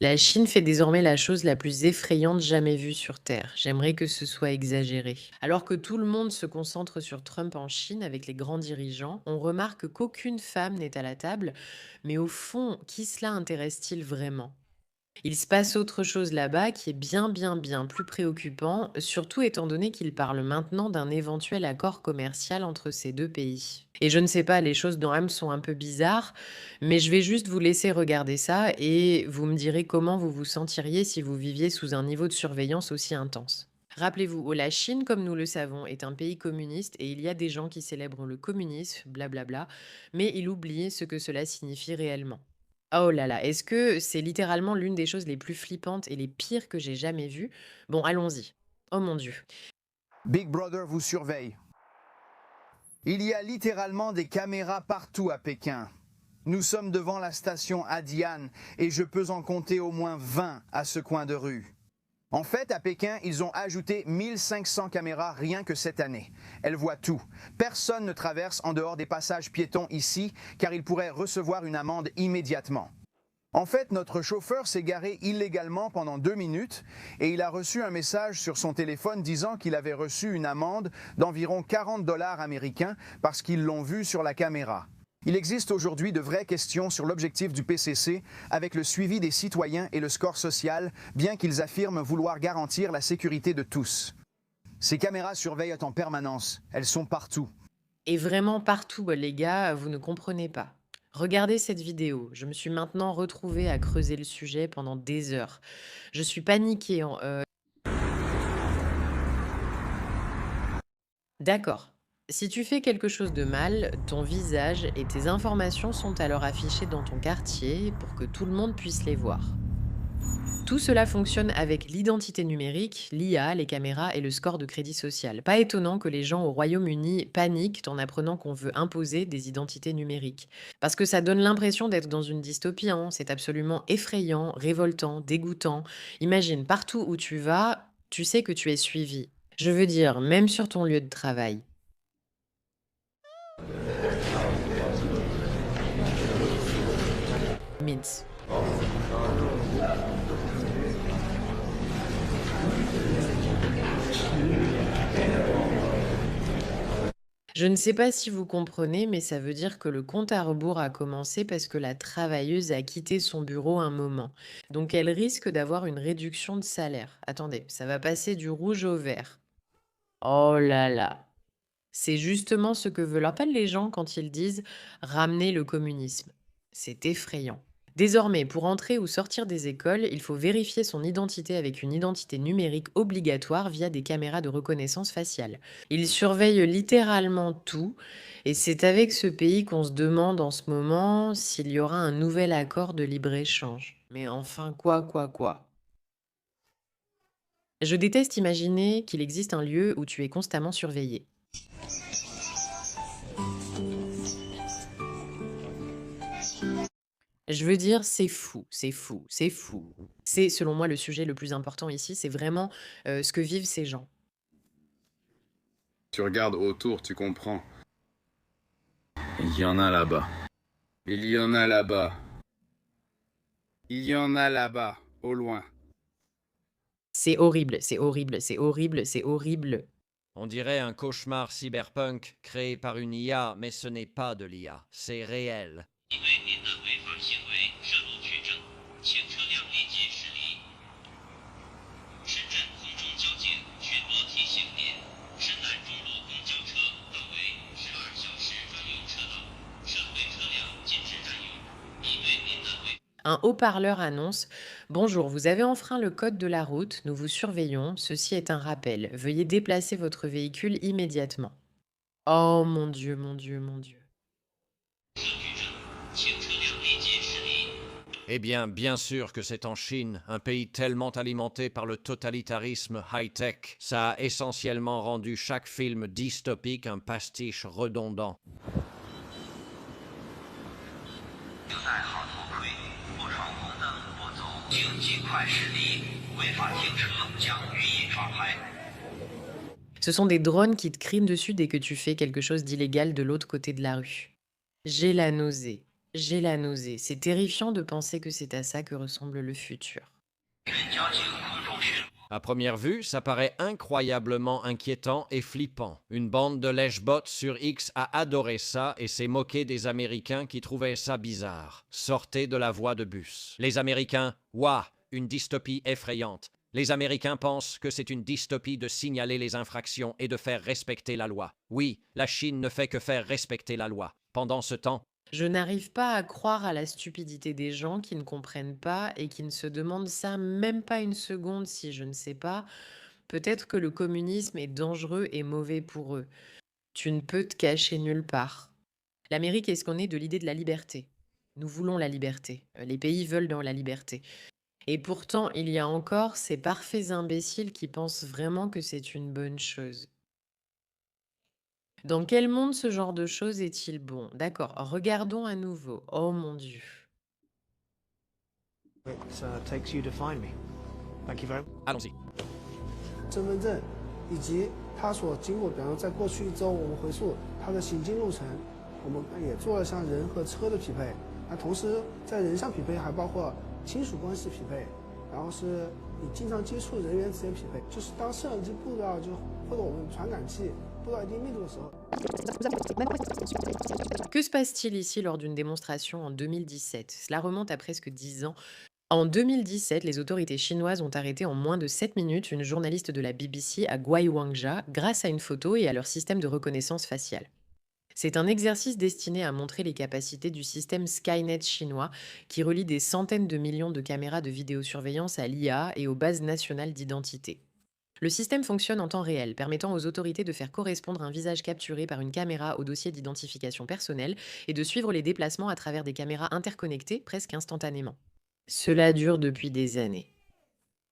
La Chine fait désormais la chose la plus effrayante jamais vue sur Terre. J'aimerais que ce soit exagéré. Alors que tout le monde se concentre sur Trump en Chine avec les grands dirigeants, on remarque qu'aucune femme n'est à la table. Mais au fond, qui cela intéresse-t-il vraiment? Il se passe autre chose là-bas qui est bien plus préoccupant, surtout étant donné qu'il parle maintenant d'un éventuel accord commercial entre ces deux pays. Et je ne sais pas, les choses dans Ham sont un peu bizarres, mais je vais juste vous laisser regarder ça et vous me direz comment vous vous sentiriez si vous viviez sous un niveau de surveillance aussi intense. Rappelez-vous, la Chine, comme nous le savons, est un pays communiste et il y a des gens qui célèbrent le communisme, blablabla, mais il oublie ce que cela signifie réellement. Oh là là, est-ce que c'est littéralement l'une des choses les plus flippantes et les pires que j'ai jamais vues? Bon, allons-y. Oh mon Dieu. Big Brother vous surveille. Il y a littéralement des caméras partout à Pékin. Nous sommes devant la station Hadian et je peux en compter au moins 20 à ce coin de rue. En fait, à Pékin, ils ont ajouté 1500 caméras rien que cette année. Elles voient tout. Personne ne traverse en dehors des passages piétons ici car ils pourraient recevoir une amende immédiatement. En fait, notre chauffeur s'est garé illégalement pendant 2 minutes et il a reçu un message sur son téléphone disant qu'il avait reçu une amende d'environ 40 dollars américains parce qu'ils l'ont vu sur la caméra. Il existe aujourd'hui de vraies questions sur l'objectif du PCC avec le suivi des citoyens et le score social, bien qu'ils affirment vouloir garantir la sécurité de tous. Ces caméras surveillent en permanence, elles sont partout. Et vraiment partout, les gars, vous ne comprenez pas. Regardez cette vidéo. Je me suis maintenant retrouvée à creuser le sujet pendant des heures. Je suis paniquée. D'accord. Si tu fais quelque chose de mal, ton visage et tes informations sont alors affichés dans ton quartier pour que tout le monde puisse les voir. Tout cela fonctionne avec l'identité numérique, l'IA, les caméras et le score de crédit social. Pas étonnant que les gens au Royaume-Uni paniquent en apprenant qu'on veut imposer des identités numériques. Parce que ça donne l'impression d'être dans une dystopie, hein. C'est absolument effrayant, révoltant, dégoûtant. Imagine, partout où tu vas, tu sais que tu es suivi. Je veux dire, même sur ton lieu de travail. Mince. Je ne sais pas si vous comprenez, mais ça veut dire que le compte à rebours a commencé parce que la travailleuse a quitté son bureau un moment. Donc elle risque d'avoir une réduction de salaire. Attendez, ça va passer du rouge au vert. Oh là là. C'est justement ce que veulent en fait les gens quand ils disent ramener le communisme. C'est effrayant. Désormais, pour entrer ou sortir des écoles, il faut vérifier son identité avec une identité numérique obligatoire via des caméras de reconnaissance faciale. Ils surveillent littéralement tout, et c'est avec ce pays qu'on se demande en ce moment s'il y aura un nouvel accord de libre-échange. Mais enfin, quoi? Je déteste imaginer qu'il existe un lieu où tu es constamment surveillé. Je veux dire, c'est fou. C'est, selon moi, le sujet le plus important ici, c'est vraiment, ce que vivent ces gens. Tu regardes autour, tu comprends. Il y en a là-bas. Il y en a là-bas. Il y en a là-bas, au loin. C'est horrible, c'est horrible, c'est horrible, c'est horrible. On dirait un cauchemar cyberpunk créé par une IA, mais ce n'est pas de l'IA, c'est réel. 因为您的违法行为涉入取证，请车辆立即驶离。深圳空中交警巡逻提醒您：深南中路公交车分为12小时专用车道，社会车辆禁止占用。因为您的违 Un haut-parleur annonce: «Bonjour, vous avez enfreint le code de la route, nous vous surveillons, ceci est un rappel. Veuillez déplacer votre véhicule immédiatement.» Oh mon Dieu, mon Dieu, mon Dieu. 车取证，请车辆立即驶离。 Eh bien sûr que c'est en Chine, un pays tellement alimenté par le totalitarisme high-tech. Ça a essentiellement rendu chaque film dystopique un pastiche redondant. 请戴好头盔，不闯红灯不走，请尽快驶离。违法停车将予以抓拍。 Ce sont des drones qui te crient dessus dès que tu fais quelque chose d'illégal de l'autre côté de la rue. J'ai la nausée. J'ai la nausée. C'est terrifiant de penser que c'est à ça que ressemble le futur. À première vue, ça paraît incroyablement inquiétant et flippant. Une bande de lèche-bottes sur X a adoré ça et s'est moqué des Américains qui trouvaient ça bizarre. Sortez de la voie de bus. Les Américains, ouah, une dystopie effrayante. Les Américains pensent que c'est une dystopie de signaler les infractions et de faire respecter la loi. Oui, la Chine ne fait que faire respecter la loi. Pendant ce temps, Je n'arrive pas à croire à la stupidité des gens qui ne comprennent pas et qui ne se demandent ça même pas une seconde si je ne sais pas. Peut-être que le communisme est dangereux et mauvais pour eux. Tu ne peux te cacher nulle part. L'Amérique est ce qu'on est de l'idée de la liberté. Nous voulons la liberté. Les pays veulent dans la liberté. Et pourtant, il y a encore ces parfaits imbéciles qui pensent vraiment que c'est une bonne chose. Dans quel monde ce genre de choses est-il bon? D'accord, regardons à nouveau. Oh mon Dieu. takes you to find me. Thank you very much. allons-y. 身份证，以及他所经过，比方说在过去一周，我们回溯他的行经路程，我们也做了像人和车的匹配。那同时在人上匹配，还包括亲属关系匹配，然后是你经常接触人员之间匹配。就是当摄像机布到或者我们传感器布到一定密度的时候。Que se passe-t-il ici lors d'une démonstration en 2017? Cela remonte à presque 10 ans. En 2017, les autorités chinoises ont arrêté en moins de 7 minutes une journaliste de la BBC à Guiwangja grâce à une photo et à leur système de reconnaissance faciale. C'est un exercice destiné à montrer les capacités du système Skynet chinois qui relie des centaines de millions de caméras de vidéosurveillance à l'IA et aux bases nationales d'identité. Le système fonctionne en temps réel, permettant aux autorités de faire correspondre un visage capturé par une caméra au dossier d'identification personnelle et de suivre les déplacements à travers des caméras interconnectées presque instantanément. Cela dure depuis des années.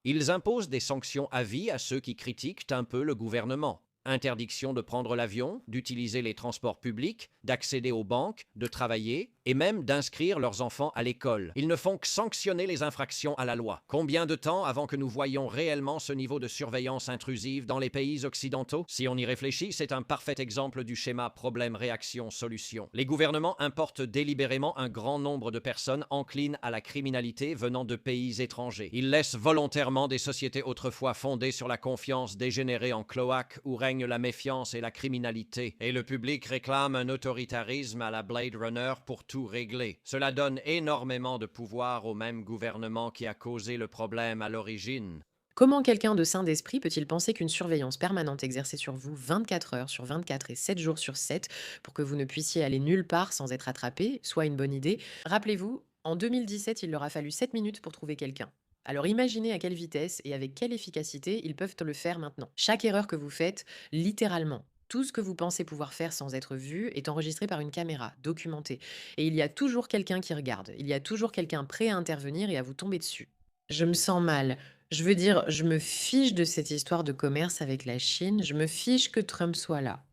Ils imposent des sanctions à vie à ceux qui critiquent un peu le gouvernement. Interdiction de prendre l'avion, d'utiliser les transports publics, d'accéder aux banques, de travailler et même d'inscrire leurs enfants à l'école. Ils ne font que sanctionner les infractions à la loi. Combien de temps avant que nous voyions réellement ce niveau de surveillance intrusive dans les pays occidentaux? Si on y réfléchit, c'est un parfait exemple du schéma problème-réaction-solution. Les gouvernements importent délibérément un grand nombre de personnes enclines à la criminalité venant de pays étrangers. Ils laissent volontairement des sociétés autrefois fondées sur la confiance dégénérer en cloaque où règne la méfiance et la criminalité. Et le public réclame un autoritarisme à la Blade Runner pour tout régler. Cela donne énormément de pouvoir au même gouvernement qui a causé le problème à l'origine. Comment quelqu'un de sain d'esprit peut-il penser qu'une surveillance permanente exercée sur vous 24 heures sur 24 et 7 jours sur 7 pour que vous ne puissiez aller nulle part sans être attrapé soit une bonne idée? Rappelez-vous, en 2017, il leur a fallu 7 minutes pour trouver quelqu'un. Alors imaginez à quelle vitesse et avec quelle efficacité ils peuvent le faire maintenant. Chaque erreur que vous faites, littéralement, tout ce que vous pensez pouvoir faire sans être vu est enregistré par une caméra, documenté. Et il y a toujours quelqu'un qui regarde, il y a toujours quelqu'un prêt à intervenir et à vous tomber dessus. Je me sens mal. Je veux dire, je me fiche de cette histoire de commerce avec la Chine, je me fiche que Trump soit là.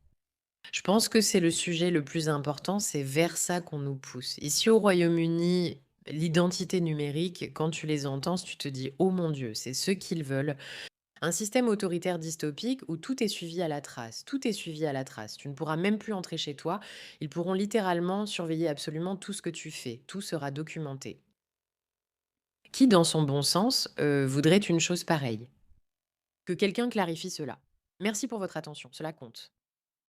Je pense que c'est le sujet le plus important, c'est vers ça qu'on nous pousse. Ici au Royaume-Uni, l'identité numérique, quand tu les entends, tu te dis, oh mon Dieu, c'est ce qu'ils veulent. Un système autoritaire dystopique où tout est suivi à la trace. Tout est suivi à la trace. Tu ne pourras même plus entrer chez toi. Ils pourront littéralement surveiller absolument tout ce que tu fais. Tout sera documenté. Qui, dans son bon sens, voudrait une chose pareille? Que quelqu'un clarifie cela. Merci pour votre attention, cela compte.